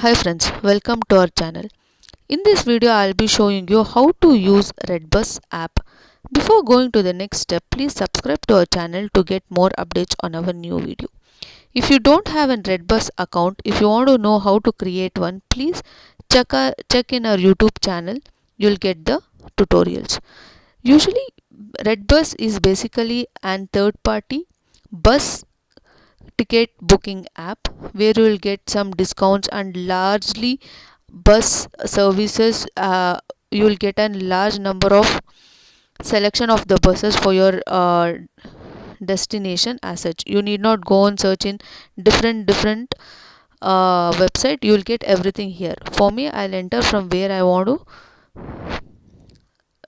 Hi friends, welcome to our channel. In this video, I'll be showing you how to use Redbus app. Before going to the next step, please subscribe to our channel to get more updates on our new video. If you don't have a Redbus account, if you want to know how to create one, please check in our YouTube channel. You'll get the tutorials. Usually, Redbus is basically an third-party bus ticket booking app where you will get some discounts and largely bus services. You will get a large number of selection of the buses for your destination. As such, you need not go and search in different website. You will get everything here. For me, I'll enter from where I want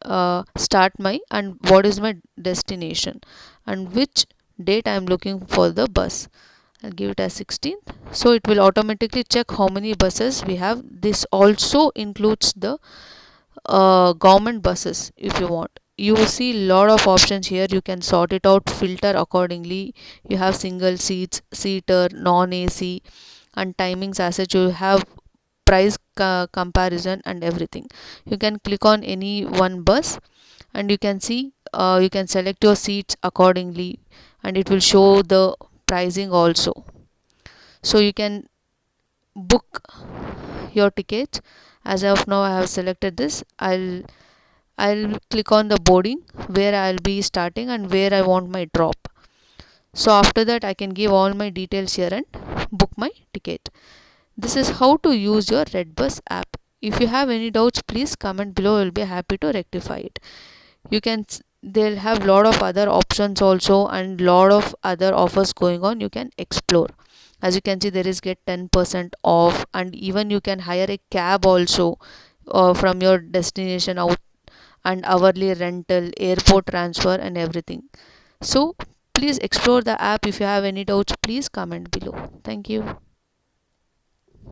to start my and what is my destination and which date I'm looking for the bus. I'll give it as 16th. So it will automatically check how many buses we have. This also includes the government buses. If you want, you see lot of options here. You can sort it out, filter accordingly. You have single seats, seater, non-AC, and timings. As such, you have price comparison and everything. You can click on any one bus and you can see, you can select your seats accordingly, and it will show the pricing also. So you can book your tickets. As of now, I have selected this. I'll click on the boarding where I'll be starting and where I want my drop. So after that, I can give all my details here and book my ticket. This is how to use your Redbus app. If you have any doubts, please comment below. I'll be happy to rectify it. They'll have lot of other options also and lot of other offers going on. You can explore. As you can see, there is get 10% off, and even you can hire a cab also from your destination out, and hourly rental, airport transfer, and everything. So please explore the app. If you have any doubts, please comment below. Thank you.